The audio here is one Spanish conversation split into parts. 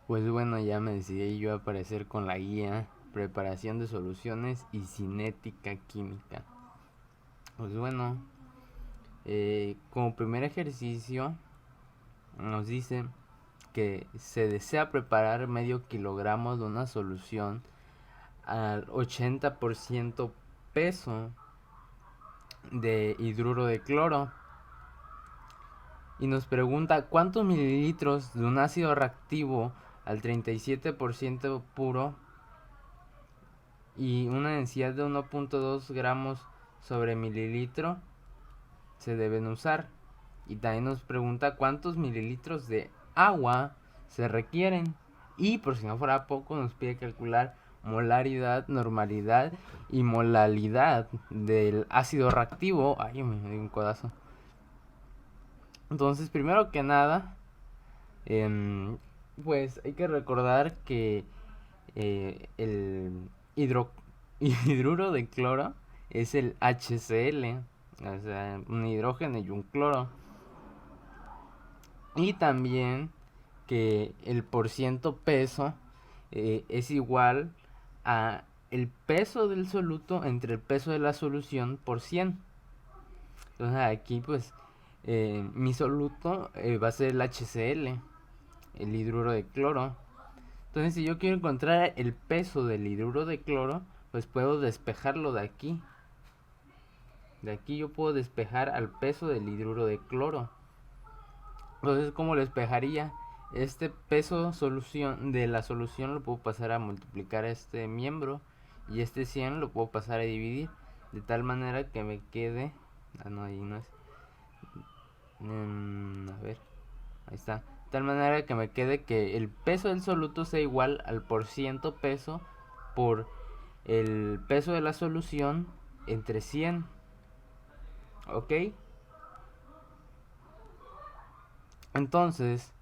Pues bueno, ya me decidí yo a aparecer con la guía Preparación de Soluciones y Cinética Química. Pues bueno, como primer ejercicio nos dice que se desea preparar medio kilogramo de una solución al 80% peso de hidruro de cloro y nos pregunta cuántos mililitros de un ácido reactivo al 37% puro y una densidad de 1.2 gramos sobre mililitro se deben usar. Y también nos pregunta cuántos mililitros de agua se requieren. Y por si no fuera poco, nos pide calcular molaridad, normalidad y molalidad del ácido reactivo. Ay, me dio un codazo. Entonces, primero que nada, pues hay que recordar que el hidruro de cloro es el HCl, o sea, un hidrógeno y un cloro. Y también que el porciento peso es igual a el peso del soluto entre el peso de la solución por 100. Entonces aquí pues mi soluto va a ser el HCl, el hidruro de cloro. Entonces si yo quiero encontrar el peso del hidruro de cloro, pues puedo despejarlo de aquí. De aquí yo puedo despejar al peso del hidruro de cloro. Entonces, ¿cómo lo despejaría? Este peso solución de la solución lo puedo pasar a multiplicar a este miembro y este 100 lo puedo pasar a dividir de tal manera que me quede... Ah, no, ahí no es. A ver, ahí está. De tal manera que me quede que el peso del soluto sea igual al porciento peso por el peso de la solución entre 100. ¿Ok? Entonces,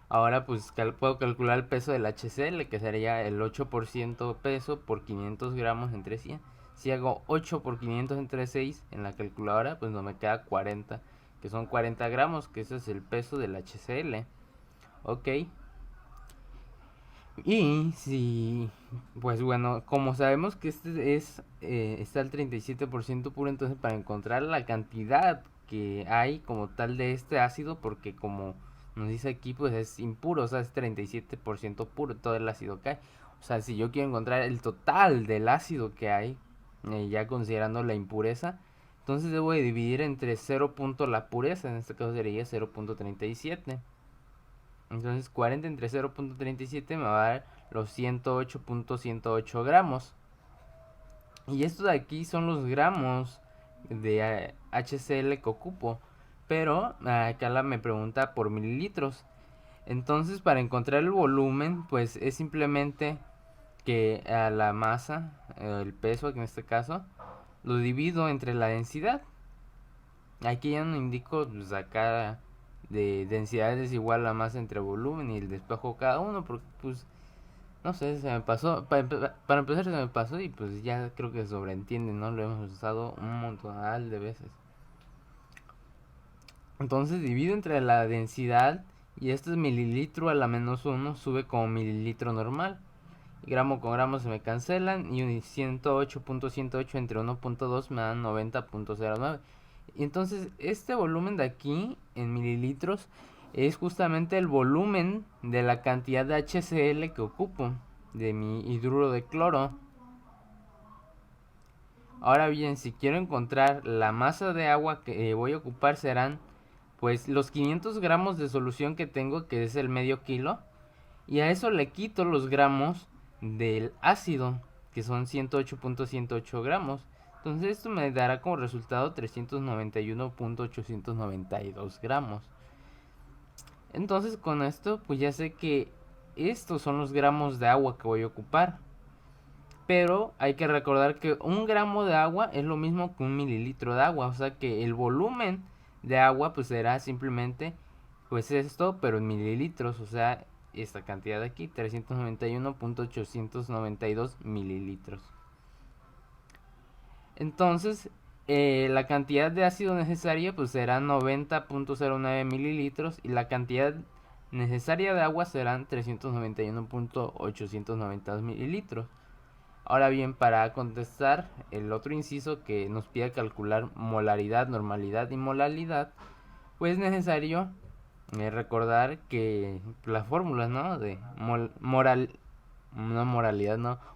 ahora pues puedo calcular el peso del HCl, que sería el 8% peso por 500 gramos entre 100. Si hago 8 por 500 entre 6 en la calculadora, pues no me queda 40, que son 40 gramos, que ese es el peso del HCl. Ok. Y si, pues bueno, como sabemos que este está al 37% puro, entonces para encontrar la cantidad que hay como tal de este ácido, porque como nos dice aquí, pues es impuro, o sea, es 37% puro todo el ácido que hay. O sea, si yo quiero encontrar el total del ácido que hay, ya considerando la impureza, entonces debo de dividir entre 0. La pureza, en este caso sería 0.37. Entonces 40 entre 0.37 me va a dar los 108.108 gramos. Y estos de aquí son los gramos de HCl que ocupo. Pero acá me pregunta por mililitros. Entonces para encontrar el volumen, pues es simplemente que a la masa, el peso en este caso, lo divido entre la densidad. Aquí ya no indico, pues acá de densidad es igual a la masa entre volumen y el despejo cada uno, porque pues no sé, se me pasó, para empezar se me pasó y pues ya creo que sobreentiende, ¿no? Lo hemos usado un montón de veces. Entonces divido entre la densidad y este es mililitro a la menos uno sube como mililitro normal. Gramo con gramo se me cancelan y 108.108 entre 1.2 me dan 90.09. Y entonces este volumen de aquí en mililitros es justamente el volumen de la cantidad de HCl que ocupo de mi hidruro de cloro. Ahora bien, si quiero encontrar la masa de agua que voy a ocupar serán pues los 500 gramos de solución que tengo, que es el medio kilo, y a eso le quito los gramos del ácido, que son 108.108 gramos. Entonces esto me dará como resultado 391.892 gramos. Entonces con esto pues ya sé que estos son los gramos de agua que voy a ocupar. Pero hay que recordar que un gramo de agua es lo mismo que un mililitro de agua. O sea que el volumen de agua pues será simplemente pues esto, pero en mililitros. O sea, esta cantidad de aquí, 391.892 mililitros. Entonces, la cantidad de ácido necesaria pues será 90.09 mililitros y la cantidad necesaria de agua serán 391.892 mililitros. Ahora bien, para contestar el otro inciso que nos pide calcular molaridad, normalidad y molalidad, pues es necesario recordar que las fórmulas, ¿no? De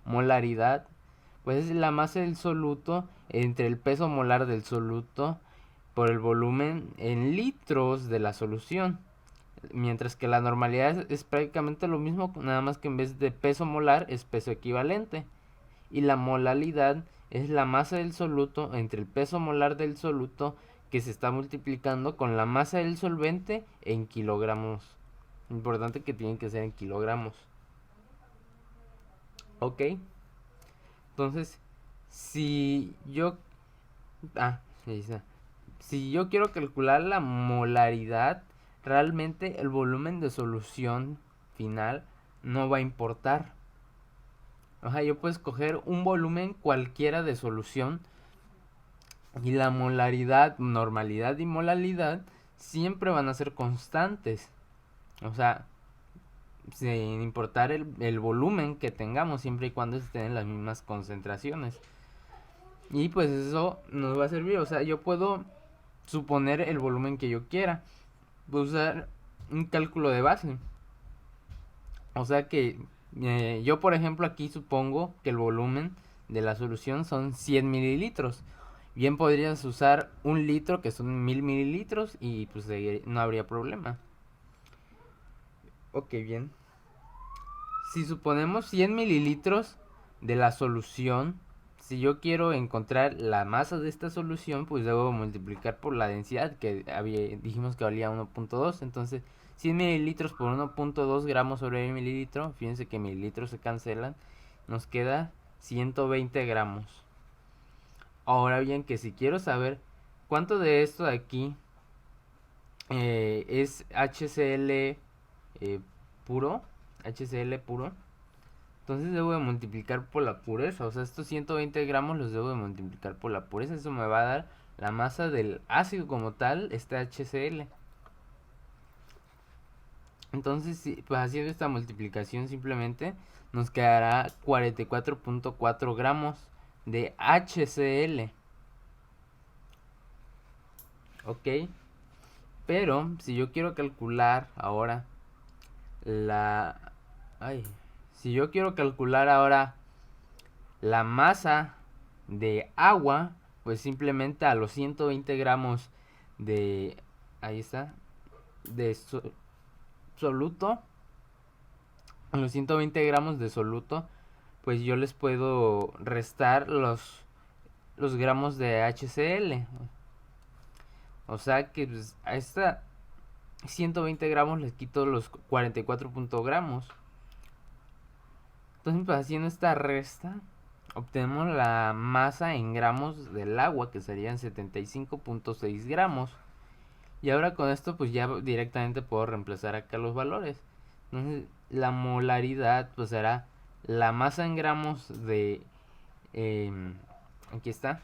molaridad, pues es la masa del soluto entre el peso molar del soluto por el volumen en litros de la solución. Mientras que la normalidad es prácticamente lo mismo, nada más que en vez de peso molar es peso equivalente. Y la molalidad es la masa del soluto entre el peso molar del soluto que se está multiplicando con la masa del solvente en kilogramos. Importante que tienen que ser en kilogramos. Ok. Entonces, si yo... Ah, ahí está. Si yo quiero calcular la molaridad, realmente el volumen de solución final no va a importar. O sea, yo puedo escoger un volumen cualquiera de solución y la molaridad, normalidad y molalidad siempre van a ser constantes. O sea, sin importar el volumen que tengamos, siempre y cuando estén en las mismas concentraciones. Y pues eso nos va a servir. O sea, yo puedo suponer el volumen que yo quiera. Voy a usar un cálculo de base. O sea que yo, por ejemplo, aquí supongo que el volumen de la solución son 100 mililitros. Bien podrías usar un litro que son 1000 mililitros y pues no habría problema. Ok, bien. Si suponemos 100 mililitros de la solución, si yo quiero encontrar la masa de esta solución, pues debo multiplicar por la densidad que dijimos que valía 1.2. Entonces 100 mililitros por 1.2 gramos sobre el mililitro, fíjense que mililitros se cancelan, nos queda 120 gramos. Ahora bien, que si quiero saber cuánto de esto de aquí es HCl puro, HCl puro, entonces debo de multiplicar por la pureza. O sea, estos 120 gramos los debo de multiplicar por la pureza. Eso me va a dar la masa del ácido como tal, este HCl. Entonces, pues haciendo esta multiplicación simplemente nos quedará 44.4 gramos de HCl. Ok. Pero si yo quiero calcular ahora la... Ay. Si yo quiero calcular ahora la masa de agua, pues simplemente a los 120 gramos de... Ahí está. De soluto. A los 120 gramos de soluto, pues yo les puedo restar los gramos de HCl. O sea que pues, a esta 120 gramos les quito los 44 gramos. Entonces, pues haciendo esta resta, obtenemos la masa en gramos del agua, que serían 75.6 gramos. Y ahora con esto, pues ya directamente puedo reemplazar acá los valores. Entonces, la molaridad, pues será la masa en gramos de... aquí está,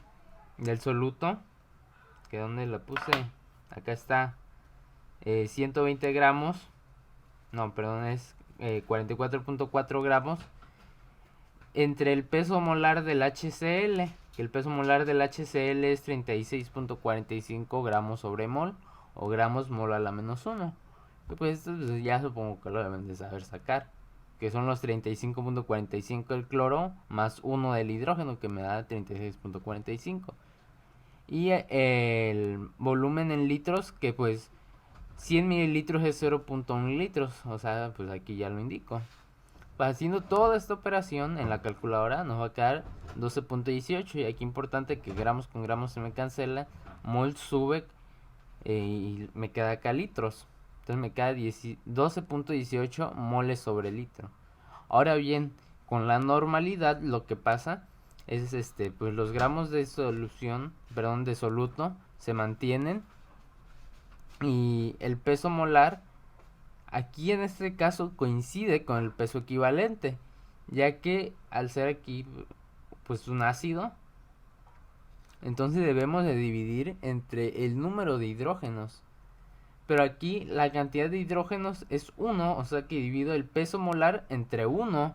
del soluto. Que donde la puse, acá está, 120 gramos. No, perdón, es 44.4 gramos entre el peso molar del HCl, que el peso molar del HCl es 36.45 gramos sobre mol, o gramos mol a la menos 1. Pues esto pues, ya supongo que lo deben de saber sacar, que son los 35.45 del cloro más 1 del hidrógeno, que me da 36.45. Y el volumen en litros, que pues 100 mililitros es 0.1 litros, o sea, pues aquí ya lo indico. Haciendo toda esta operación en la calculadora nos va a quedar 12.18. Y aquí importante que gramos con gramos se me cancela, mol sube y me queda acá litros. Entonces me queda 12.18 moles sobre litro. Ahora bien, con la normalidad lo que pasa es pues los gramos de solución, perdón, de soluto se mantienen y el peso molar aquí en este caso coincide con el peso equivalente, ya que al ser aquí pues un ácido, entonces debemos de dividir entre el número de hidrógenos. pero aquí la cantidad de hidrógenos es 1, o sea que divido el peso molar entre 1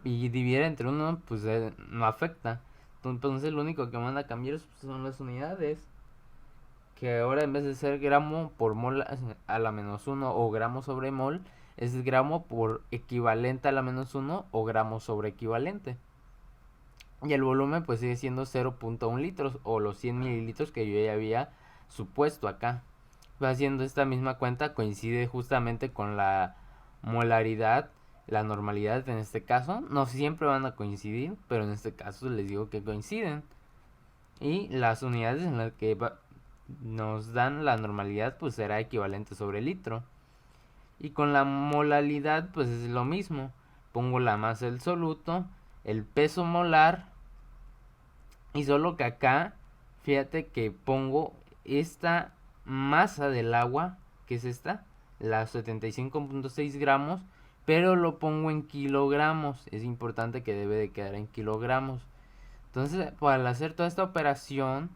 y dividir entre 1 pues no afecta. Entonces lo único que van a cambiar son las unidades, que ahora en vez de ser gramo por mol a la menos 1 o gramo sobre mol, es gramo por equivalente a la menos 1 o gramo sobre equivalente. Y el volumen pues sigue siendo 0.1 litros o los 100 mililitros que yo ya había supuesto acá. Haciendo esta misma cuenta coincide justamente con la molaridad, la normalidad en este caso. No siempre van a coincidir, pero en este caso les digo que coinciden. Y las unidades en las que nos dan la normalidad pues será equivalente sobre litro. Y con la molaridad pues es lo mismo. Pongo la masa del soluto, el peso molar, y solo que acá fíjate que pongo esta masa del agua, que es esta, la 75.6 gramos, pero lo pongo en kilogramos. Es importante que debe de quedar en kilogramos. Entonces, para hacer toda esta operación,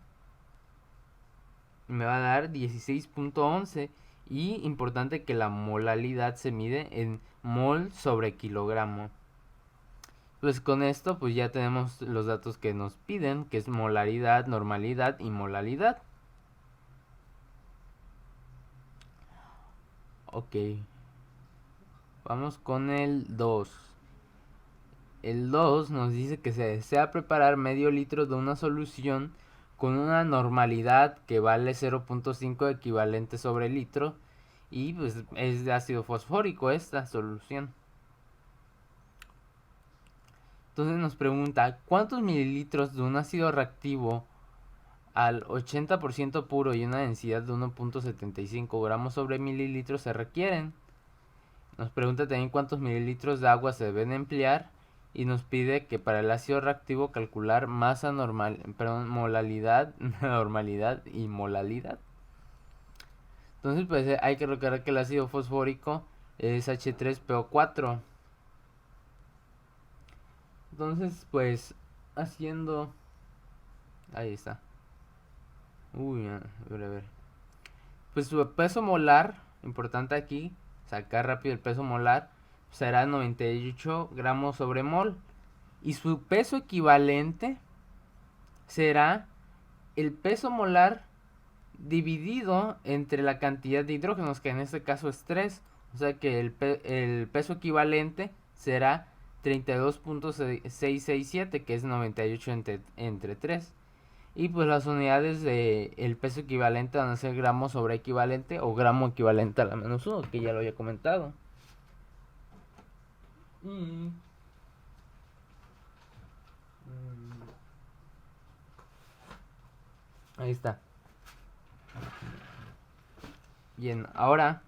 me va a dar 16.11. Y importante que la molalidad se mide en mol sobre kilogramo. Pues con esto pues ya tenemos los datos que nos piden, que es molaridad, normalidad y molalidad. Ok, vamos con el 2. El 2 nos dice que se desea preparar medio litro de una solución con una normalidad que vale 0.5 equivalente sobre litro, y pues es de ácido fosfórico esta solución. Entonces nos pregunta, ¿cuántos mililitros de un ácido reactivo al 80% puro y una densidad de 1.75 gramos sobre mililitro se requieren? Nos pregunta también cuántos mililitros de agua se deben emplear, y nos pide que para el ácido reactivo calcular masa normal, molalidad, normalidad y molalidad. Entonces pues hay que recordar que el ácido fosfórico es H3PO4. Entonces pues haciendo... Ahí está. Uy, a ver. Pues su peso molar, importante aquí, sacar rápido el peso molar, será 98 gramos sobre mol. Y su peso equivalente será el peso molar dividido entre la cantidad de hidrógenos, que en este caso es 3. O sea que el peso equivalente será 32.667, que es 98 entre 3. Y pues las unidades de el peso equivalente van a ser gramo sobre equivalente o gramo equivalente a la menos 1, que ya lo había comentado. Ahí está. Bien, ahora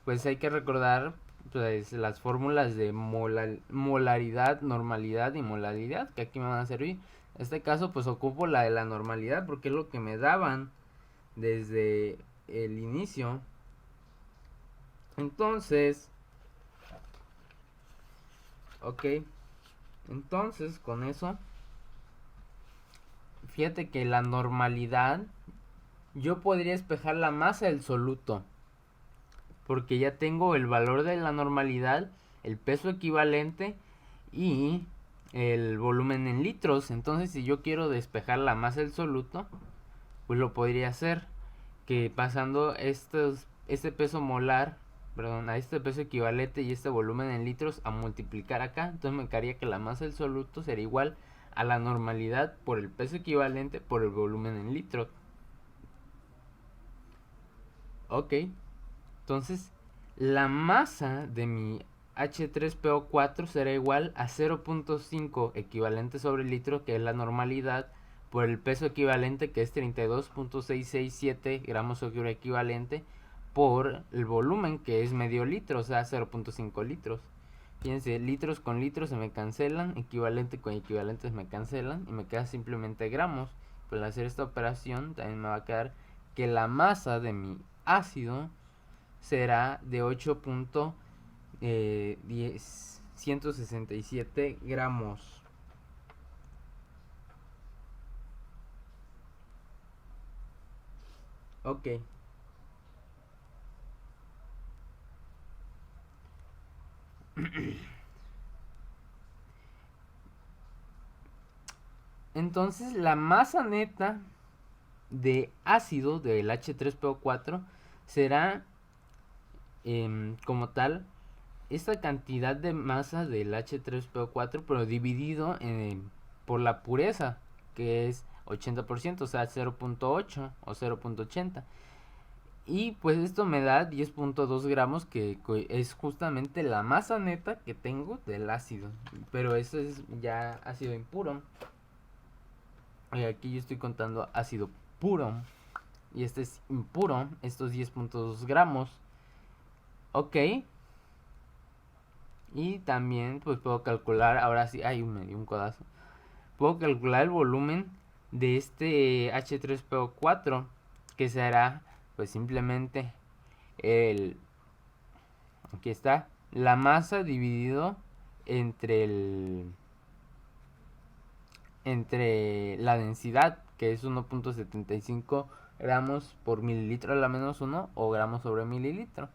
pues hay que recordar pues las fórmulas de molaridad, normalidad y molalidad, que aquí me van a servir. En este caso pues ocupo la de la normalidad porque es lo que me daban desde el inicio. Entonces, ok, entonces con eso, fíjate que la normalidad, yo podría despejar la masa del soluto, porque ya tengo el valor de la normalidad, el peso equivalente y el volumen en litros. Entonces si yo quiero despejar la masa del soluto, pues lo podría hacer, que pasando este peso molar, perdón, a este peso equivalente y este volumen en litros a multiplicar acá. Entonces me quedaría que la masa del soluto sería igual a la normalidad por el peso equivalente por el volumen en litros. Ok, entonces la masa de mi H3PO4 será igual a 0.5 equivalente sobre litro, que es la normalidad, por el peso equivalente, que es 32.667 gramos sobre equivalente, por el volumen, que es medio litro, o sea 0.5 litros. Fíjense, litros con litros se me cancelan, equivalente con equivalentes me cancelan y me queda simplemente gramos. Pues al hacer esta operación también me va a quedar que la masa de mi ácido será de 8.167 gramos. Ok. Entonces la masa neta de ácido del H3PO4 será como tal esta cantidad de masa del H3PO4 pero dividido por la pureza, que es 80%, o sea 0.8 o 0.80. Y pues esto me da 10.2 gramos, que es justamente la masa neta que tengo del ácido. Pero eso es ya ácido impuro. Y aquí yo estoy contando ácido puro. Y este es impuro, estos 10.2 gramos. Ok. Y también pues puedo calcular, ahora sí, ay, me dio un codazo. Puedo calcular el volumen de este H3PO4, que será pues simplemente el, aquí está, la masa dividido entre entre la densidad, que es 1.75 gramos por mililitro a la menos 1 o gramos sobre mililitro.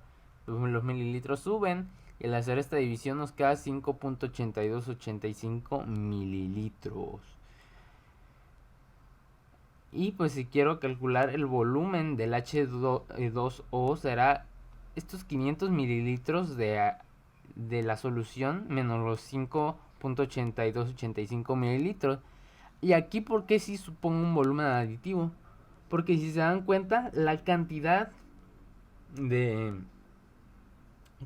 Los mililitros suben y al hacer esta división nos queda 5.8285 mililitros. Y pues si quiero calcular el volumen del H2O será estos 500 mililitros de la solución menos los 5.8285 mililitros. Y aquí, ¿por qué si supongo un volumen aditivo? Porque si se dan cuenta, la cantidad de,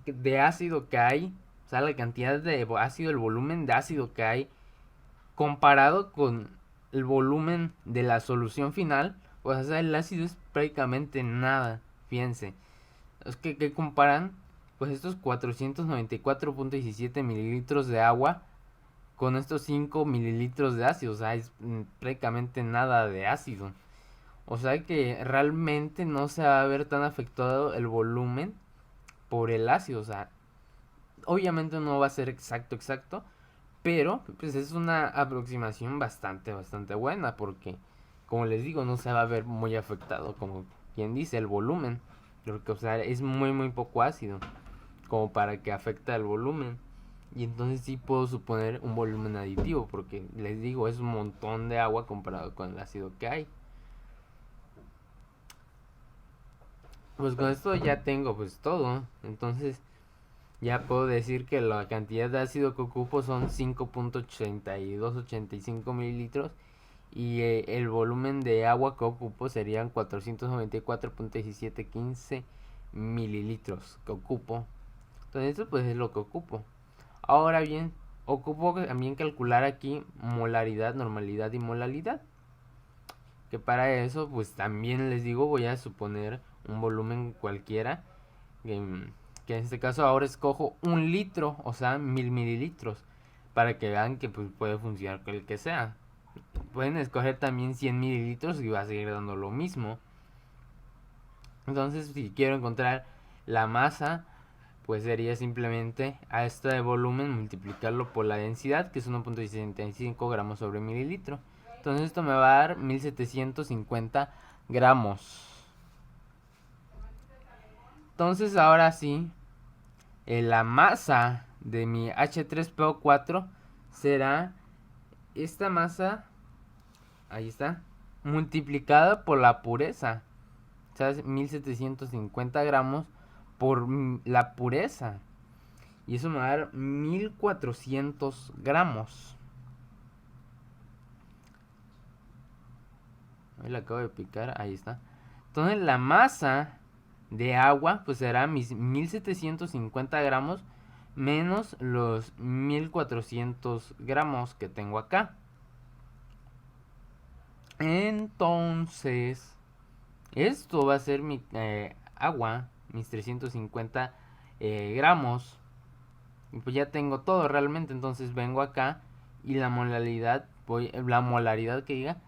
de ácido que hay, o sea, la cantidad de ácido, el volumen de ácido que hay, comparado con el volumen de la solución final, pues o sea, el ácido es prácticamente nada. Fíjense, es que comparan pues estos 494.17 mililitros de agua con estos 5 mililitros de ácido, o sea, es prácticamente nada de ácido. O sea que realmente no se va a ver tan afectado el volumen por el ácido, o sea, obviamente no va a ser exacto, pero pues es una aproximación bastante buena porque, como les digo, no se va a ver muy afectado, como quien dice, el volumen. Porque, o sea, es muy poco ácido como para que afecte el volumen. Y entonces sí puedo suponer un volumen aditivo porque les digo, es un montón de agua comparado con el ácido que hay. Pues con esto ya tengo pues todo. Entonces ya puedo decir que la cantidad de ácido que ocupo son 5.8285 mililitros y el volumen de agua que ocupo serían 494.1715 mililitros que ocupo. Entonces esto pues es lo que ocupo. Ahora bien, ocupo también calcular aquí molaridad, normalidad y molalidad. Que para eso pues también les digo voy a suponer un volumen cualquiera. Que en este caso ahora escojo 1 litro, o sea 1000 mililitros. Para que vean que pues, puede funcionar con el que sea. Pueden escoger también 100 mililitros y va a seguir dando lo mismo. Entonces si quiero encontrar la masa, pues sería simplemente a esto de volumen multiplicarlo por la densidad, que es 1.65 gramos sobre mililitro. Entonces esto me va a dar 1750 gramos. Entonces ahora sí, la masa de mi H3PO4 será esta masa, ahí está, multiplicada por la pureza. O sea, 1750 gramos por la pureza. Y eso me va a dar 1400 gramos. Ahí la acabo de picar, ahí está. Entonces la masa de agua pues será mis 1750 gramos menos los 1400 gramos que tengo acá. Entonces, esto va a ser mi agua, mis 350 gramos. Y pues ya tengo todo realmente, entonces vengo acá y la molaridad que diga,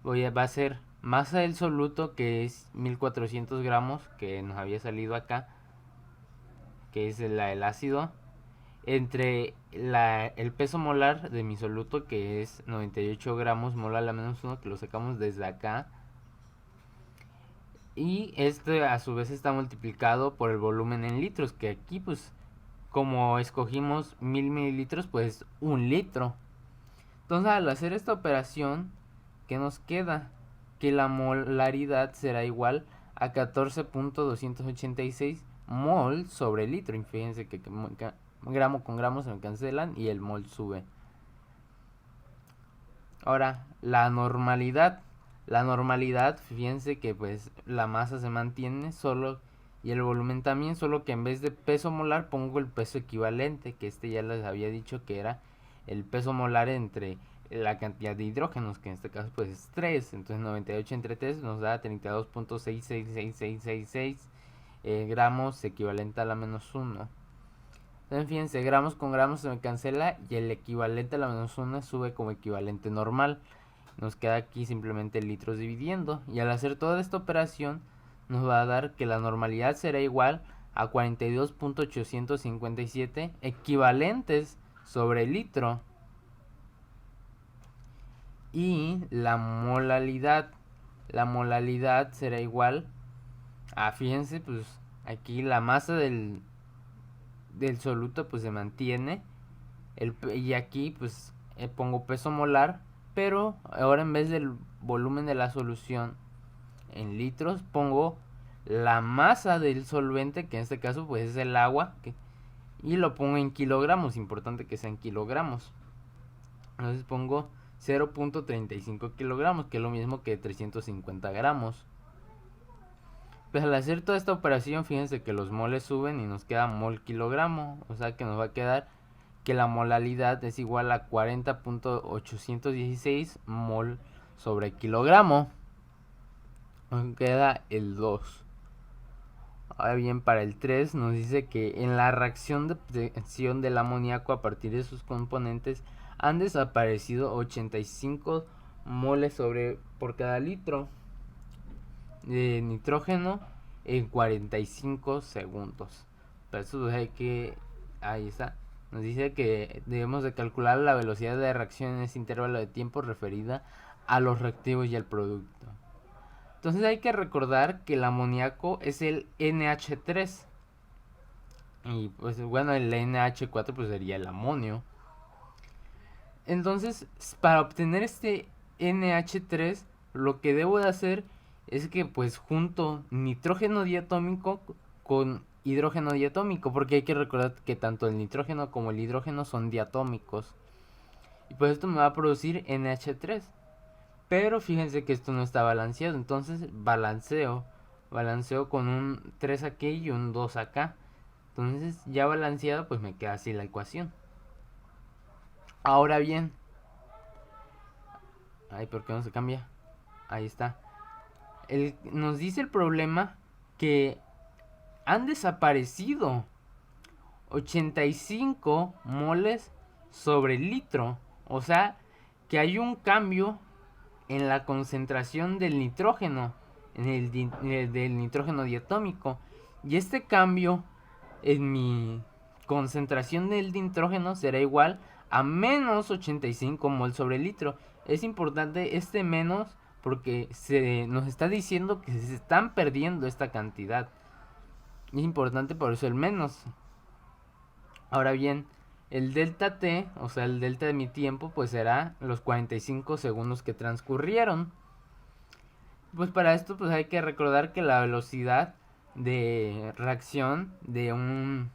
va a ser masa del soluto, que es 1400 gramos, que nos había salido acá, que es el ácido, entre el peso molar de mi soluto, que es 98 gramos molar a la menos 1, que lo sacamos desde acá. Y este a su vez está multiplicado por el volumen en litros, que aquí pues como escogimos 1000 mililitros, pues 1 litro. Entonces al hacer esta operación, ¿qué nos queda? Que la molaridad será igual a 14.286 mol sobre litro. Y fíjense que gramo con gramo se me cancelan y el mol sube. Ahora, la normalidad. La normalidad, fíjense que pues la masa se mantiene solo y el volumen también, solo que en vez de peso molar pongo el peso equivalente, que ya les había dicho que era el peso molar entre la cantidad de hidrógenos, que en este caso pues es 3. Entonces 98 entre 3 nos da 32.66666 gramos, equivalente a la -1. Entonces fíjense, gramos con gramos se me cancela y el equivalente a la -1 sube como equivalente normal. Nos queda aquí simplemente litros dividiendo, y al hacer toda esta operación nos va a dar que la normalidad será igual a 42.857 equivalentes sobre litro. Y la molalidad será igual a, fíjense, pues aquí la masa del soluto pues se mantiene, y aquí pues pongo peso molar, pero ahora en vez del volumen de la solución en litros pongo la masa del solvente, que en este caso pues es el agua, y lo pongo en kilogramos. Importante que sea en kilogramos. Entonces pongo 0.35 kilogramos, que es lo mismo que 350 gramos. Pues al hacer toda esta operación, fíjense que los moles suben y nos queda mol kilogramo, o sea que nos va a quedar que la molalidad es igual a 40.816 mol sobre kilogramo. Nos queda el 2. Ahora bien, para el 3 nos dice que en la reacción de obtención del amoníaco a partir de sus componentes han desaparecido 85 moles por cada litro de nitrógeno en 45 segundos. Para eso hay que... Ahí está. Nos dice que debemos de calcular la velocidad de reacción en ese intervalo de tiempo referida a los reactivos y al producto. Entonces hay que recordar que el amoníaco es el NH3. Y pues bueno, el NH4 pues sería el amonio. Entonces, para obtener este NH3, lo que debo de hacer es que pues junto nitrógeno diatómico con hidrógeno diatómico, porque hay que recordar que tanto el nitrógeno como el hidrógeno son diatómicos. Y pues esto me va a producir NH3. Pero fíjense que esto no está balanceado, entonces balanceo con un 3 aquí y un 2 acá. Entonces ya balanceado pues me queda así la ecuación. Ahora bien, ay, ¿por qué no se cambia? Ahí está. Nos dice el problema que han desaparecido 85 moles sobre litro. O sea, que hay un cambio en la concentración del nitrógeno, del nitrógeno diatómico. Y este cambio en mi concentración del nitrógeno será igual a menos 85 mol sobre litro. Es importante este menos porque nos está diciendo que se están perdiendo esta cantidad. Es importante por eso el menos. Ahora bien, el delta t, o sea el delta de mi tiempo, pues será los 45 segundos que transcurrieron. Pues para esto pues hay que recordar que la velocidad de reacción de un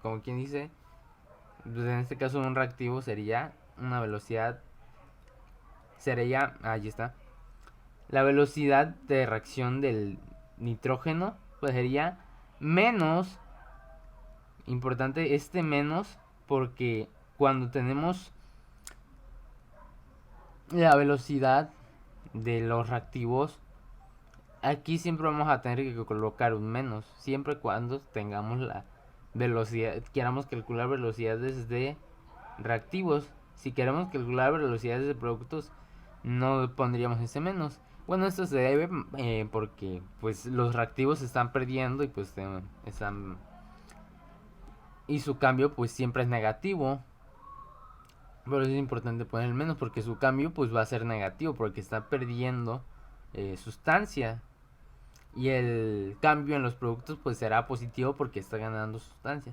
como quien dice, pues en este caso un reactivo sería una velocidad, ahí está, la velocidad de reacción del nitrógeno pues sería menos, importante este menos, porque cuando tenemos la velocidad de los reactivos, aquí siempre vamos a tener que colocar un menos, siempre cuando tengamos la velocidad, queramos calcular velocidades de reactivos. Si queremos calcular velocidades de productos, no pondríamos ese menos. Bueno, esto se debe porque pues los reactivos se están perdiendo y pues están, y su cambio pues siempre es negativo. Pero es importante poner el menos porque su cambio pues va a ser negativo porque está perdiendo sustancia. y el cambio en los productos pues será positivo porque está ganando sustancia.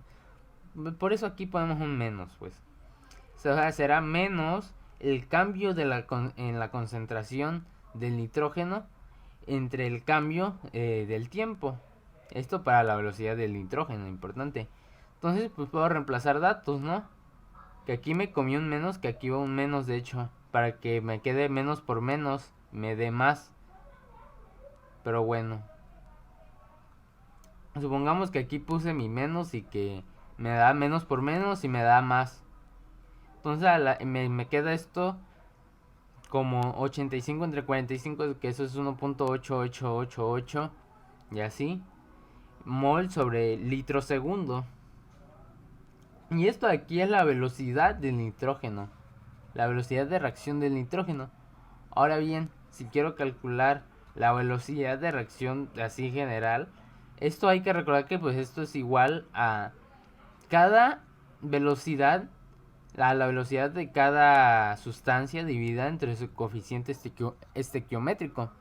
Por eso aquí ponemos un menos, pues. O sea, será menos el cambio en la concentración del nitrógeno entre el cambio del tiempo. Esto para la velocidad del nitrógeno, importante. Entonces, pues puedo reemplazar datos, ¿no? Que aquí me comí un menos, que aquí va un menos, de hecho. Para que me quede menos por menos, me dé más. Pero bueno. Supongamos que aquí puse mi menos y que me da menos por menos y me da más. Entonces me queda esto como 85 entre 45, que eso es 1.8888 y así. Mol sobre litro segundo. Y esto aquí es la velocidad del nitrógeno. La velocidad de reacción del nitrógeno. Ahora bien, si quiero calcular la velocidad de reacción así general, esto hay que recordar que pues esto es igual a cada velocidad, la velocidad de cada sustancia dividida entre su coeficiente estequiométrico.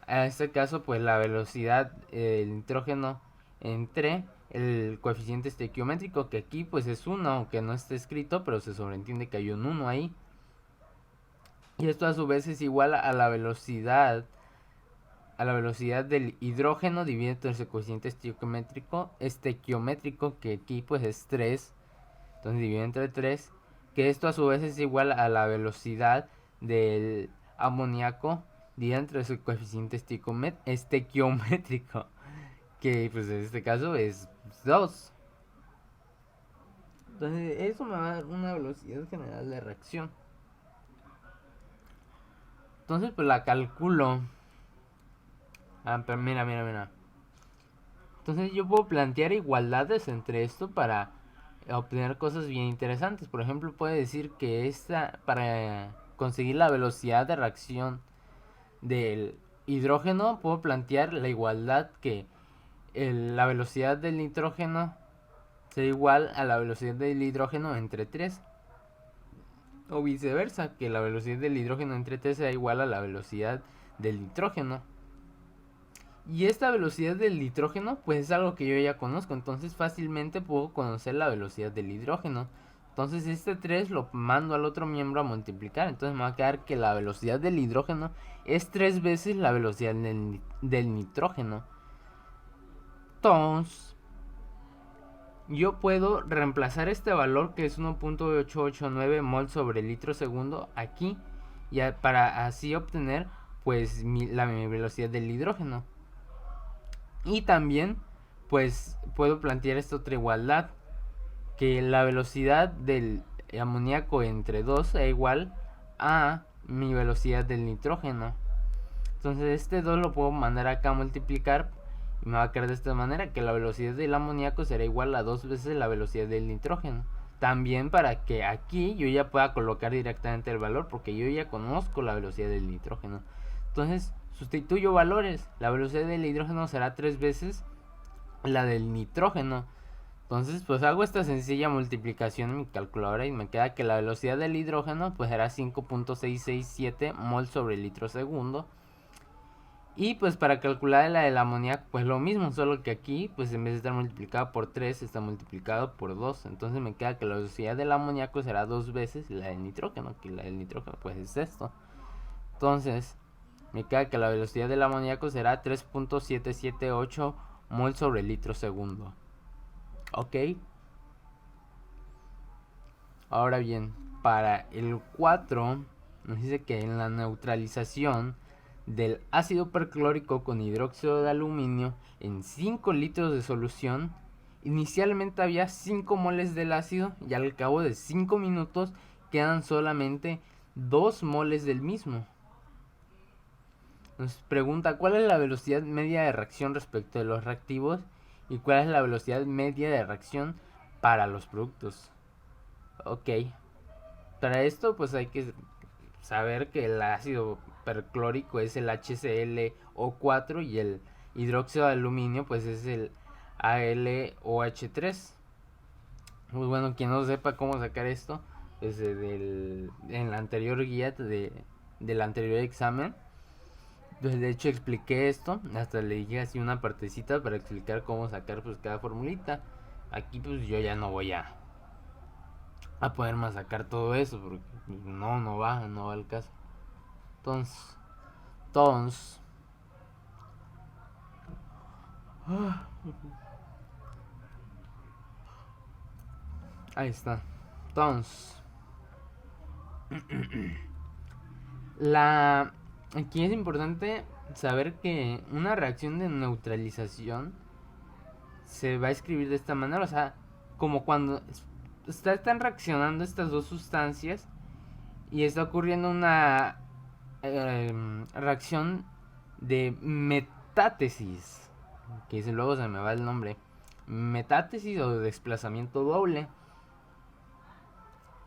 En este caso, pues la velocidad del nitrógeno entre el coeficiente estequiométrico, que aquí pues es 1, aunque no esté escrito, pero se sobreentiende que hay un 1 ahí. Y esto a su vez es igual a la velocidad del hidrógeno dividido entre su coeficiente estequiométrico, que aquí pues es 3. Entonces dividido entre 3, que esto a su vez es igual a la velocidad del amoníaco dividida entre su coeficiente estequiométrico, que pues en este caso es 2. Entonces eso me va a dar una velocidad general de reacción. Entonces pues la calculo. Pero mira. Entonces yo puedo plantear igualdades entre esto para obtener cosas bien interesantes. Por ejemplo, puede decir que para conseguir la velocidad de reacción del hidrógeno, puedo plantear la igualdad que la velocidad del nitrógeno sea igual a la velocidad del hidrógeno entre 3. O viceversa, que la velocidad del hidrógeno entre 3 sea igual a la velocidad del nitrógeno. Y esta velocidad del nitrógeno pues es algo que yo ya conozco, entonces fácilmente puedo conocer la velocidad del hidrógeno. Entonces este 3 lo mando al otro miembro a multiplicar, entonces me va a quedar que la velocidad del hidrógeno es 3 veces la velocidad del nitrógeno. Entonces yo puedo reemplazar este valor que es 1.889 mol sobre litro segundo aquí, para así obtener pues mi velocidad del hidrógeno. Y también pues puedo plantear esta otra igualdad, que la velocidad del amoníaco entre 2 es igual a mi velocidad del nitrógeno. Entonces este 2 lo puedo mandar acá a multiplicar y me va a quedar de esta manera, que la velocidad del amoníaco será igual a 2 veces la velocidad del nitrógeno. También para que aquí yo ya pueda colocar directamente el valor, porque yo ya conozco la velocidad del nitrógeno. Entonces sustituyo valores. La velocidad del hidrógeno será 3 veces la del nitrógeno. Entonces pues hago esta sencilla multiplicación en mi calculadora y me queda que la velocidad del hidrógeno pues será 5.667 mol sobre litro segundo. Y pues para calcular la del amoníaco pues lo mismo, solo que aquí pues en vez de estar multiplicado por 3 está multiplicado por 2. Entonces me queda que la velocidad del amoníaco será 2 veces la del nitrógeno, que la del nitrógeno pues es esto. Entonces me queda que la velocidad del amoníaco será 3.778 mol sobre litro segundo. Ok. Ahora bien, para el 4 nos dice que en la neutralización del ácido perclórico con hidróxido de aluminio en 5 litros de solución, inicialmente había 5 moles del ácido y al cabo de 5 minutos quedan solamente 2 moles del mismo. Nos pregunta cuál es la velocidad media de reacción respecto de los reactivos y cuál es la velocidad media de reacción para los productos. Ok, para esto pues hay que saber que el ácido perclórico es el HClO4 y el hidróxido de aluminio pues es el AlOH3. Pues bueno, quien no sepa cómo sacar esto, en la anterior guía del anterior examen Entonces, de hecho, expliqué esto, hasta le dije así una partecita para explicar cómo sacar pues cada formulita. Aquí pues yo ya no voy a poder más sacar todo eso, porque no va el caso. Entonces, ahí está. Entonces, aquí es importante saber que una reacción de neutralización se va a escribir de esta manera, o sea, como cuando están reaccionando estas dos sustancias y está ocurriendo una reacción de metátesis, que luego se me va el nombre, metátesis o desplazamiento doble,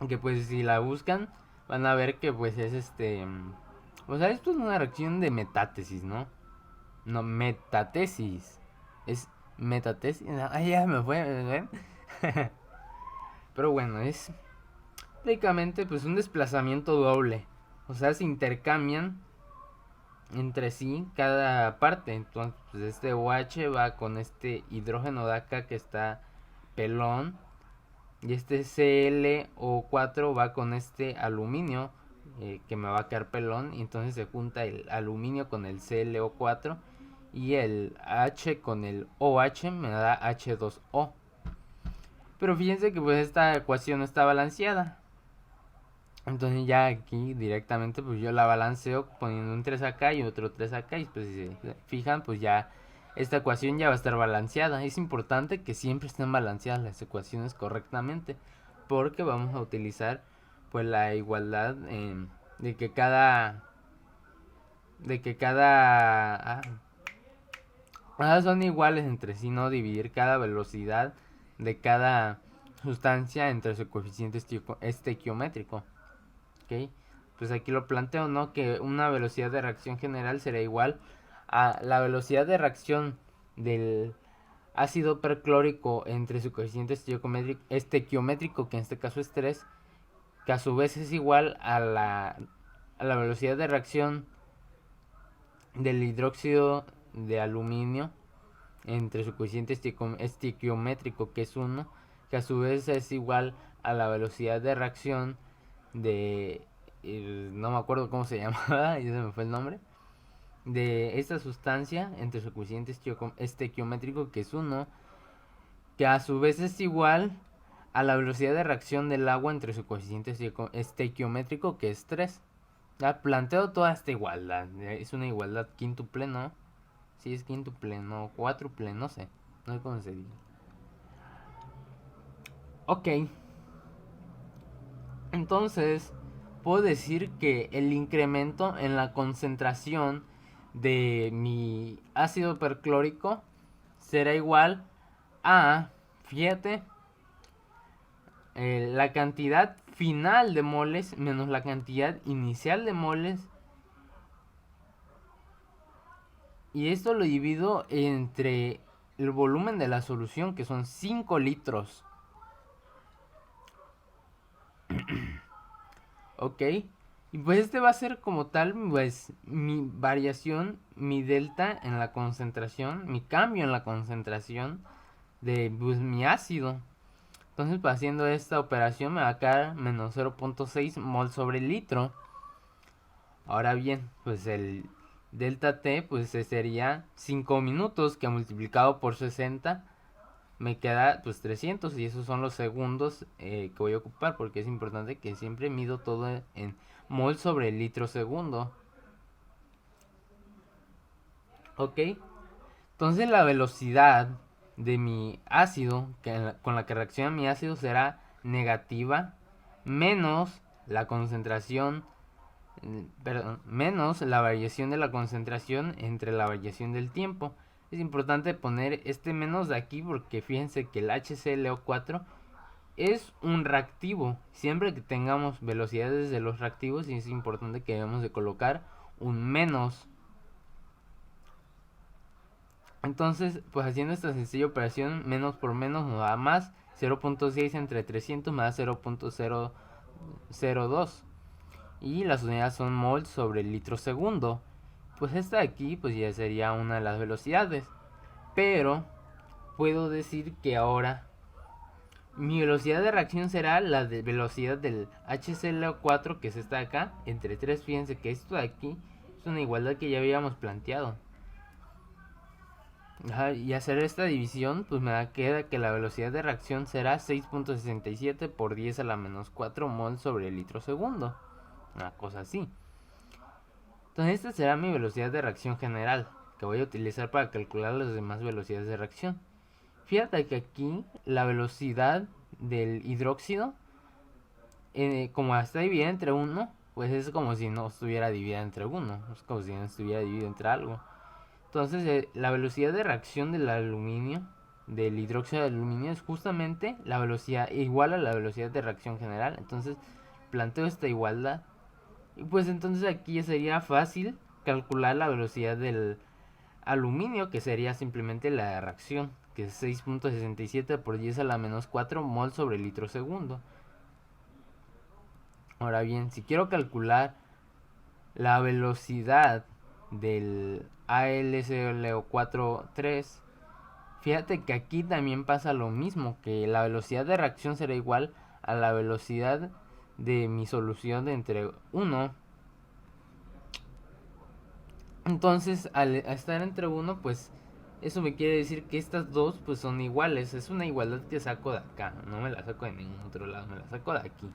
que pues si la buscan van a ver que pues es o sea, esto es una reacción de metátesis, ¿no? No, metatesis. Es metatesis. Ay, ya me fue. Pero bueno, es prácticamente pues un desplazamiento doble. O sea, se intercambian entre sí cada parte. Entonces, pues este OH va con este hidrógeno de acá que está pelón. Y este ClO4 va con este aluminio que me va a quedar pelón. Y entonces se junta el aluminio con el ClO4. Y el H con el OH me da H2O. Pero fíjense que pues esta ecuación no está balanceada. Entonces ya aquí directamente pues yo la balanceo poniendo un 3 acá y otro 3 acá. Y pues si se fijan pues ya esta ecuación ya va a estar balanceada. Es importante que siempre estén balanceadas las ecuaciones correctamente, porque vamos a utilizar pues la igualdad de que cada son iguales entre sí, no dividir cada velocidad de cada sustancia entre su coeficiente estequiométrico. ¿Ok? Pues aquí lo planteo, ¿no? Que una velocidad de reacción general será igual a la velocidad de reacción del ácido perclórico entre su coeficiente estequiométrico, que en este caso es 3, que a su vez es igual a la velocidad de reacción del hidróxido de aluminio entre su coeficiente estequiométrico, que es 1, que a su vez es igual a la velocidad de reacción de no me acuerdo cómo se llamaba, ya se me fue el nombre, de esta sustancia entre su coeficiente estequiométrico, que es 1, que a su vez es igual a la velocidad de reacción del agua entre su coeficiente estequiométrico, que es 3. Ya planteo toda esta igualdad, es una igualdad quíntuple, ¿no? Si es quíntuple, no, cuádruple, no sé cómo se dice. Ok, entonces puedo decir que el incremento en la concentración de mi ácido perclórico será igual a, fíjate, la cantidad final de moles menos la cantidad inicial de moles. Y esto lo divido entre el volumen de la solución, que son 5 litros. Ok. Y pues este va a ser como tal, pues, mi variación, mi delta en la concentración, mi cambio en la concentración de pues, mi ácido. Entonces, pues, haciendo esta operación me va a quedar menos 0.6 mol sobre litro. Ahora bien, pues el delta T pues sería 5 minutos, que multiplicado por 60 me queda pues 300, y esos son los segundos que voy a ocupar, porque es importante que siempre mido todo en mol sobre litro segundo. Ok, entonces la velocidad de mi ácido, con la que reacciona mi ácido, será negativa menos la concentración, perdón, menos la variación de la concentración entre la variación del tiempo. Es importante poner este menos de aquí, porque fíjense que el HClO4 es un reactivo. Siempre que tengamos velocidades de los reactivos, es importante que debemos de colocar un menos. Entonces, pues haciendo esta sencilla operación, menos por menos nos da más. 0.6 entre 300 me da 0.002. Y las unidades son mol sobre litro segundo. pues esta de aquí pues ya sería una de las velocidades. Pero puedo decir que ahora mi velocidad de reacción será la de velocidad del HCl4, que es esta de acá, entre 3. Fíjense que esto de aquí es una igualdad que ya habíamos planteado. Ajá, y hacer esta división, pues me da queda que la velocidad de reacción será 6.67 por 10 a la menos 4 mol sobre litro segundo. Una cosa así. Entonces esta será mi velocidad de reacción general, que voy a utilizar para calcular las demás velocidades de reacción. Fíjate que aquí la velocidad del hidróxido, como está dividida entre 1, pues es como si no estuviera dividida entre 1. Es como si no estuviera dividida entre algo. Entonces la velocidad de reacción del aluminio, del hidróxido de aluminio, es justamente la velocidad igual a la velocidad de reacción general. Entonces planteo esta igualdad. Y pues entonces aquí ya sería fácil calcular la velocidad del aluminio, que sería simplemente la reacción, que es 6.67 por 10 a la menos 4 mol sobre litro segundo. Ahora bien, si quiero calcular la velocidad del AlClO4 3, fíjate que aquí también pasa lo mismo, que la velocidad de reacción será igual a la velocidad de mi solución de entre 1. Entonces, al estar entre 1, pues eso me quiere decir que estas dos pues son iguales. Es una igualdad que saco de acá, no me la saco de ningún otro lado, me la saco de aquí.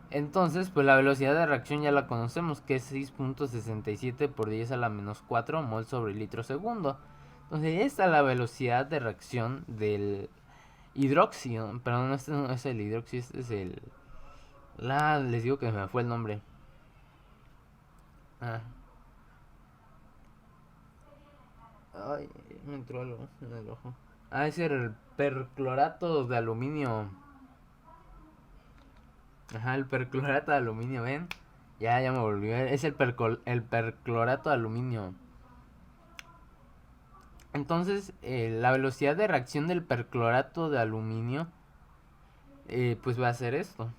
Entonces, pues la velocidad de reacción ya la conocemos, que es 6.67 por 10 a la menos 4 mol sobre litro segundo. Entonces, esta es la velocidad de reacción del hidróxido. Perdón, este no es el hidróxido, este es el... les digo que me fue el nombre. Ah. Ay, me entró algo en el ojo. Ah, es el perclorato de aluminio. Ajá, el perclorato de aluminio, ¿ven? Ya me volvió. Es el perclorato de aluminio. Entonces, la velocidad de reacción del perclorato de aluminio, pues va a ser esto.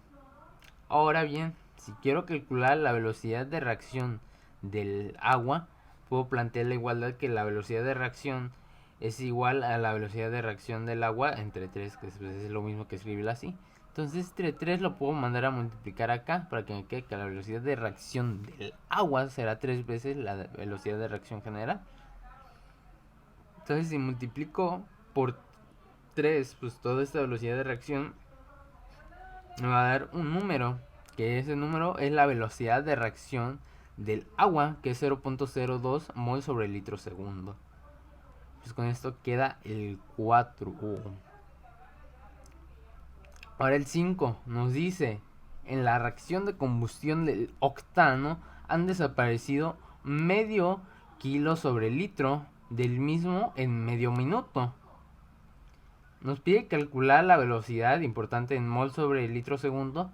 Ahora bien, si quiero calcular la velocidad de reacción del agua, puedo plantear la igualdad que la velocidad de reacción es igual a la velocidad de reacción del agua entre 3, que es lo mismo que escribirlo así. Entonces entre 3 lo puedo mandar a multiplicar acá para que me quede que la velocidad de reacción del agua será 3 veces la velocidad de reacción general. Entonces si multiplico por 3 pues toda esta velocidad de reacción, me va a dar un número, que ese número es la velocidad de reacción del agua, que es 0.02 mol sobre litro segundo. Pues con esto queda el 4. Ahora el 5 nos dice, en la reacción de combustión del octano han desaparecido medio kilo sobre litro del mismo en medio minuto. Nos pide calcular la velocidad, importante en mol sobre litro segundo,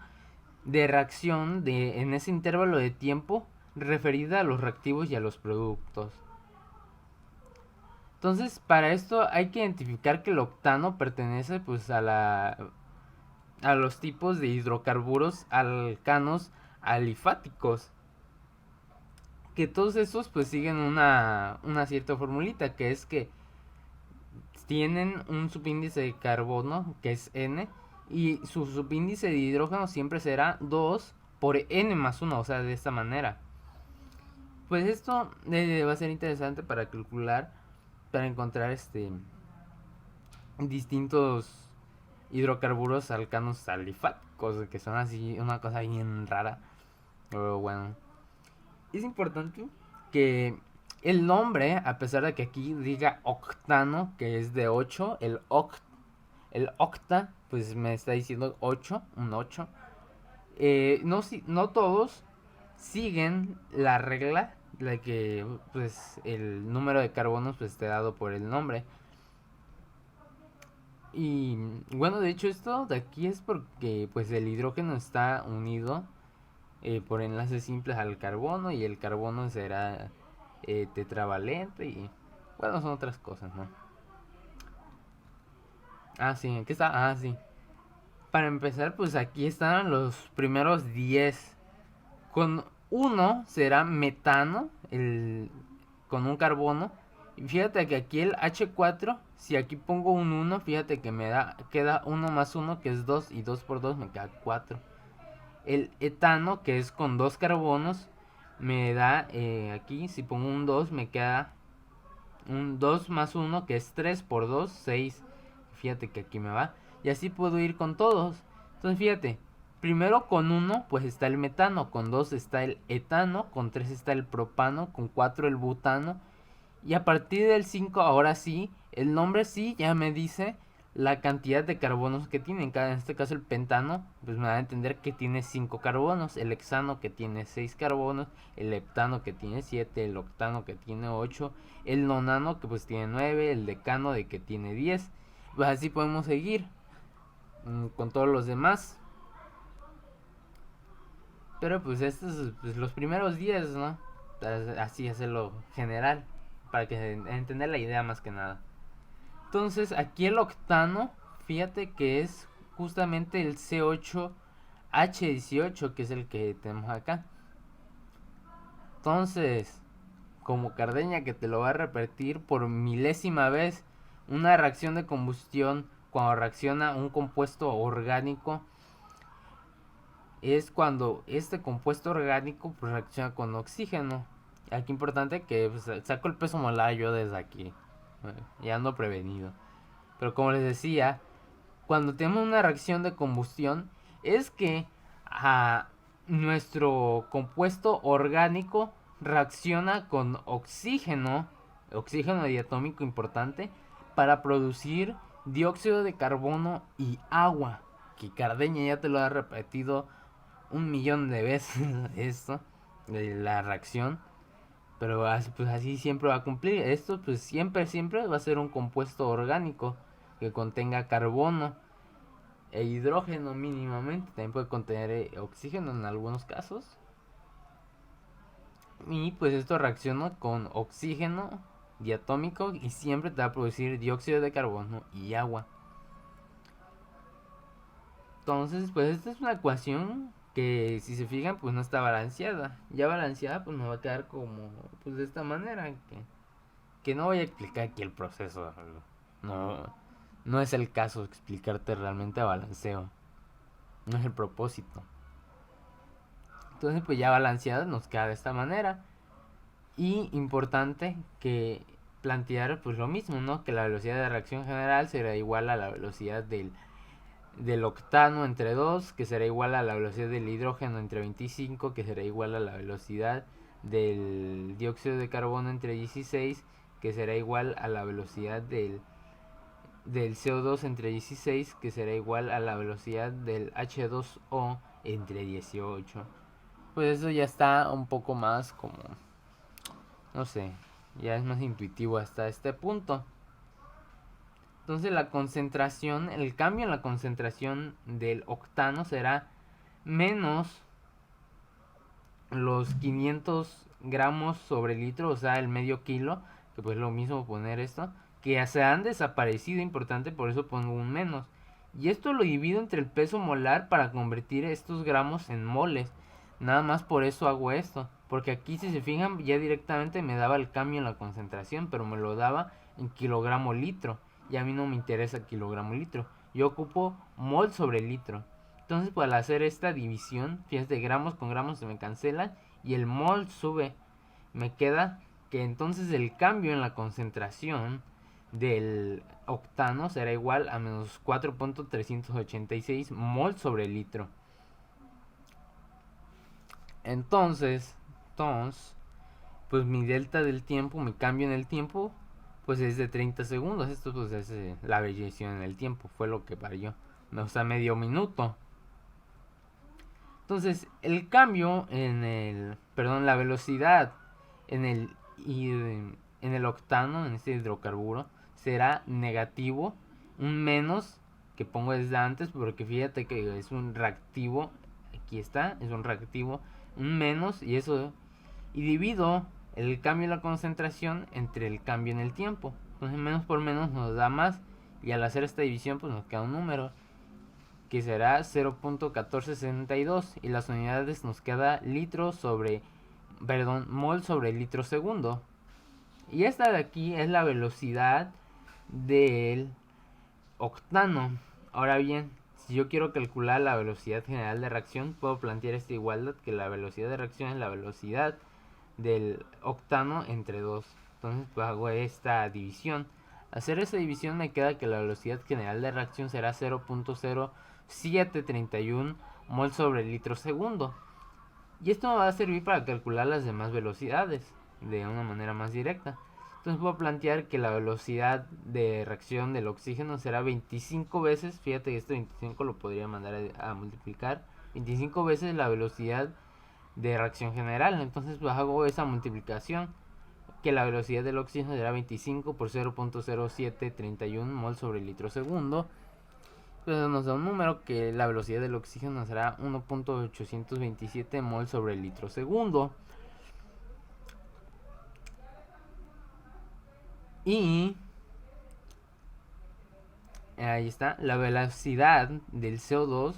de reacción en ese intervalo de tiempo referida a los reactivos y a los productos. Entonces, para esto hay que identificar que el octano pertenece pues a los tipos de hidrocarburos alcanos alifáticos. Que todos estos pues siguen una cierta formulita, que es que tienen un subíndice de carbono que es N, y su subíndice de hidrógeno siempre será 2 por N más 1, o sea, de esta manera. Pues esto va a ser interesante para calcular, para encontrar distintos hidrocarburos alcanos alifáticos, que son así una cosa bien rara. Pero bueno, es importante que el nombre, a pesar de que aquí diga octano, que es de 8, el octa, pues me está diciendo 8, un 8. No todos siguen la regla de que pues el número de carbonos pues esté dado por el nombre. Y bueno, de hecho esto de aquí es porque pues el hidrógeno está unido por enlaces simples al carbono, y el carbono será tetravalente, y bueno, son otras cosas, ¿no? Ah, sí, ¿qué está? Ah, sí. Para empezar, pues aquí están los primeros 10. uno será metano, con un carbono. Y fíjate que aquí el H4, si aquí pongo un 1, fíjate que queda 1 más 1, que es 2, y 2 por 2 me queda 4. El etano, que es con 2 carbonos, me da, aquí si pongo un 2, me queda un 2 más 1, que es 3 por 2, 6. Fíjate que aquí me va. Y así puedo ir con todos. Entonces fíjate, primero con 1 pues está el metano, con 2 está el etano, con 3 está el propano, con 4 el butano. Y a partir del 5 ahora sí, el nombre sí ya me dice la cantidad de carbonos que tiene. En este caso el pentano, pues me va a entender que tiene 5 carbonos, el hexano que tiene 6 carbonos, el heptano que tiene 7, el octano que tiene 8, el nonano que pues tiene 9, el decano de que tiene 10. Pues así podemos seguir con todos los demás. Pero pues estos pues, los primeros 10, ¿no? Así hacerlo general, para que entender la idea más que nada. Entonces aquí el octano, fíjate que es justamente el C8H18, que es el que tenemos acá. Entonces, como Cardeña que te lo va a repetir por milésima vez, una reacción de combustión cuando reacciona un compuesto orgánico es cuando este compuesto orgánico pues, reacciona con oxígeno. Aquí importante que pues, saco el peso molar yo desde aquí, ya ando prevenido. Pero como les decía, cuando tenemos una reacción de combustión es que nuestro compuesto orgánico reacciona con oxígeno diatómico importante, para producir dióxido de carbono y agua. Que Cardeña ya te lo ha repetido 1 millón de veces esto, de la reacción. Pero pues así siempre va a cumplir. Esto pues siempre va a ser un compuesto orgánico que contenga carbono e hidrógeno mínimamente. También puede contener oxígeno en algunos casos. Y pues esto reacciona con oxígeno diatómico y siempre te va a producir dióxido de carbono y agua. Entonces pues esta es una ecuación que si se fijan pues no está balanceada. Ya balanceada pues me va a quedar como pues de esta manera. Que no voy a explicar aquí el proceso. No es el caso explicarte realmente a balanceo. No es el propósito. Entonces pues ya balanceada nos queda de esta manera. Y importante que plantear pues lo mismo, ¿no? Que la velocidad de reacción general será igual a la velocidad del octano entre 2, que será igual a la velocidad del hidrógeno entre 25, que será igual a la velocidad del dióxido de carbono entre 16, que será igual a la velocidad del CO2 entre 16, que será igual a la velocidad del H2O entre 18. Pues eso ya está un poco más como, no sé, ya es más intuitivo hasta este punto. Entonces la concentración, el cambio en la concentración del octano será menos los 500 gramos sobre litro, o sea, el medio kilo, que pues lo mismo poner esto, que se han desaparecido, importante, por eso pongo un menos. Y esto lo divido entre el peso molar para convertir estos gramos en moles. Nada más por eso hago esto. Porque aquí si se fijan ya directamente me daba el cambio en la concentración, pero me lo daba en kilogramo litro. Y a mí no me interesa kilogramo litro. Yo ocupo mol sobre litro. Entonces pues, al hacer esta división, fíjate, gramos con gramos se me cancelan y el mol sube. Me queda que entonces el cambio en la concentración del octano será igual a menos 4.386 mol sobre litro. Entonces, pues mi delta del tiempo, mi cambio en el tiempo, pues es de 30 segundos. Esto pues es la variación en el tiempo, fue lo que varió. O sea, medio minuto. Entonces, el cambio la velocidad en el octano, en este hidrocarburo, será negativo, un menos que pongo desde antes, porque fíjate que es un reactivo, aquí está, es un reactivo, un menos, y divido el cambio en la concentración entre el cambio en el tiempo. Entonces menos por menos nos da más, y al hacer esta división pues nos queda un número. que será 0.1462, y las unidades nos queda mol sobre litro segundo. Y esta de aquí es la velocidad del octano. Ahora bien, si yo quiero calcular la velocidad general de reacción, puedo plantear esta igualdad, que la velocidad de reacción es la velocidad del octano entre 2. Entonces pues hago esta división. Hacer esta división me queda que la velocidad general de reacción será 0.0731 mol sobre litro segundo. Y esto me va a servir para calcular las demás velocidades de una manera más directa. Entonces puedo plantear que la velocidad de reacción del oxígeno será 25 veces, fíjate que este 25 lo podría mandar a multiplicar, 25 veces la velocidad de reacción general. Entonces pues hago esa multiplicación, que la velocidad del oxígeno será 25 por 0.0731 mol sobre litro segundo. Entonces nos da un número que la velocidad del oxígeno será 1.827 mol sobre litro segundo. Y ahí está, la velocidad del CO2.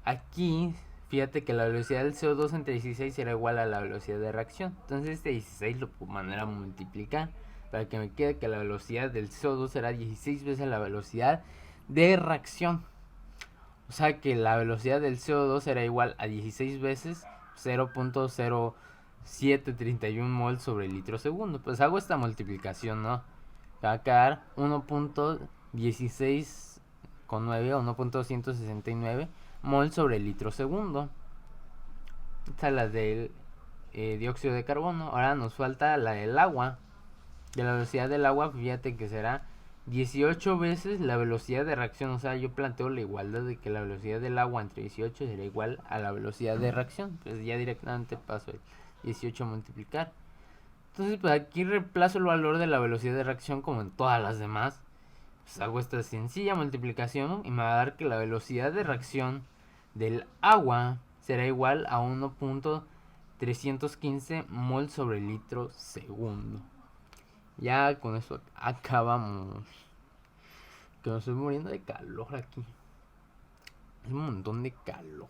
Aquí, fíjate que la velocidad del CO2 entre 16 será igual a la velocidad de reacción. Entonces este 16 lo puedo mandar a multiplicar, para que me quede que la velocidad del CO2 será 16 veces la velocidad de reacción. O sea que la velocidad del CO2 será igual a 16 veces 0.0731 mol sobre litro segundo. Pues hago esta multiplicación, ¿no? Va a quedar 1.16,9 o 1.169 mol sobre litro segundo. Esta es la del dióxido de carbono. Ahora nos falta la del agua. De la velocidad del agua, fíjate que será 18 veces la velocidad de reacción. O sea, yo planteo la igualdad de que la velocidad del agua entre 18 será igual a la velocidad de reacción. Pues ya directamente paso el 18 a multiplicar. Entonces pues aquí reemplazo el valor de la velocidad de reacción como en todas las demás. Pues hago esta sencilla multiplicación y me va a dar que la velocidad de reacción del agua será igual a 1.315 mol sobre litro segundo. Ya con eso acabamos. Que me estoy muriendo de calor aquí. Es un montón de calor.